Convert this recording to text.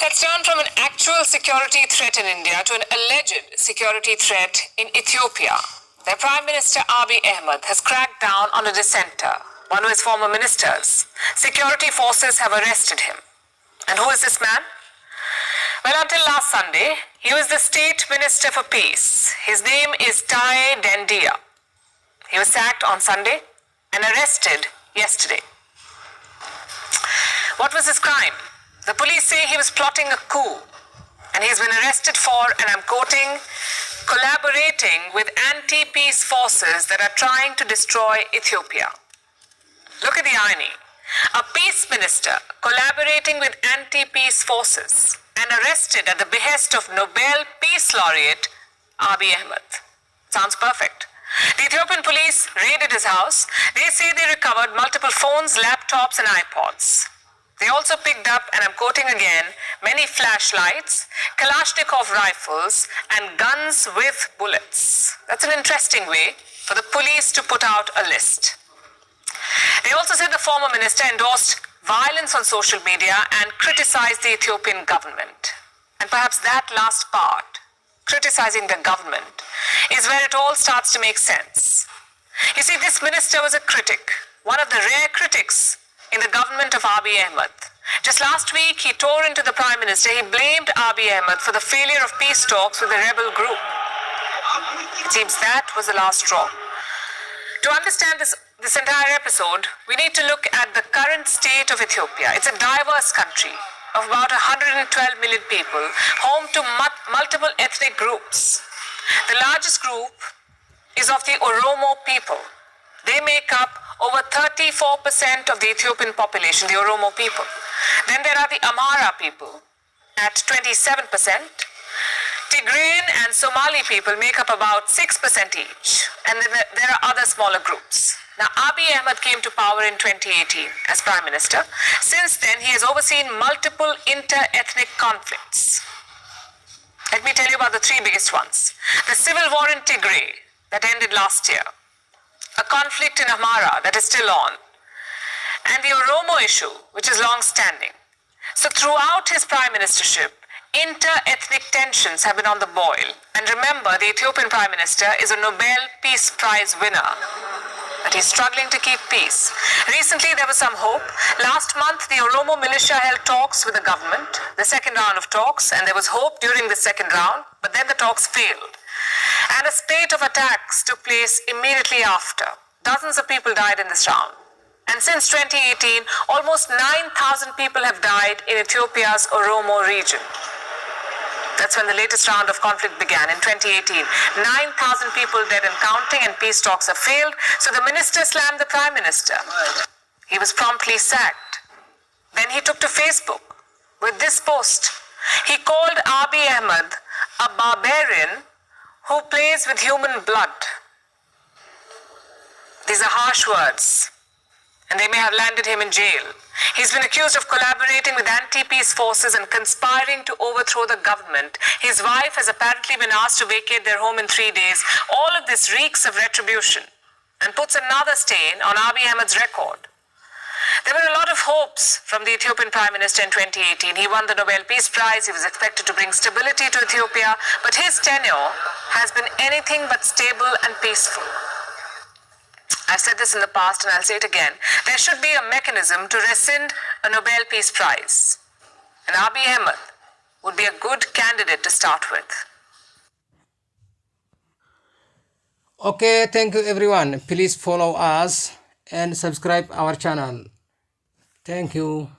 Let's turn from an actual security threat in India to an alleged security threat in Ethiopia. Their Prime Minister Abiy Ahmed has cracked down on a dissenter, one of his former ministers. Security forces have arrested him. And who is this man? Well, until last Sunday, he was the State Minister for Peace. His name is Taye Denda. He was sacked on Sunday and arrested yesterday. What was his crime? The police say he was plotting a coup, and he's been arrested for, and I'm quoting, collaborating with anti-peace forces that are trying to destroy Ethiopia. Look at the irony. A peace minister collaborating with anti-peace forces and arrested at the behest of Nobel Peace Laureate Abiy Ahmed. Sounds perfect. The Ethiopian police raided his house. They say they recovered multiple phones, laptops, and iPods. They also picked up, and I'm quoting again, many flashlights, Kalashnikov rifles, and guns with bullets. That's an interesting way for the police to put out a list. They also said the former minister endorsed violence on social media and criticized the Ethiopian government. And perhaps that last part, criticizing the government, is where it all starts to make sense. You see, this minister was a critic, one of the rare critics in the government of Abiy Ahmed. Just last week, he tore into the Prime Minister. He blamed Abiy Ahmed for the failure of peace talks with the rebel group. It seems that was the last straw. To understand this entire episode, we need to look at the current state of Ethiopia. It's a diverse country of about 112 million people, home to multiple ethnic groups. The largest group is of the Oromo people. They make up over 34% of the Ethiopian population, the Oromo people. Then there are the Amhara people at 27%. Tigrayan and Somali people make up about 6% each. And then there are other smaller groups. Now, Abiy Ahmed came to power in 2018 as Prime Minister. Since then, he has overseen multiple inter-ethnic conflicts. Let me tell you about the three biggest ones. The civil war in Tigray that ended last year. A conflict in Amhara that is still on. And the Oromo issue, which is long-standing. So throughout his prime ministership, inter-ethnic tensions have been on the boil. And remember, the Ethiopian Prime Minister is a Nobel Peace Prize winner. But he's struggling to keep peace. Recently, there was some hope. Last month, the Oromo militia held talks with the government, the second round of talks, and there was hope during the second round, but then the talks failed. And a spate of attacks took place immediately after. Dozens of people died in this round. And since 2018, almost 9,000 people have died in Ethiopia's Oromo region. That's when the latest round of conflict began in 2018. 9,000 people dead and counting, and peace talks have failed. So the minister slammed the prime minister. He was promptly sacked. Then he took to Facebook with this post. He called Abiy Ahmed a barbarian who plays with human blood. These are harsh words, and they may have landed him in jail. He's been accused of collaborating with anti-peace forces and conspiring to overthrow the government. His wife has apparently been asked to vacate their home in 3 days. All of this reeks of retribution and puts another stain on Abiy Ahmed's record. There were a lot of hopes from the Ethiopian Prime Minister in 2018. He won the Nobel Peace Prize. He was expected to bring stability to Ethiopia. But his tenure has been anything but stable and peaceful. I've said this in the past and I'll say it again. There should be a mechanism to rescind a Nobel Peace Prize. And Abiy Ahmed would be a good candidate to start with. Okay, thank you everyone. Please follow us and subscribe our channel. Thank you.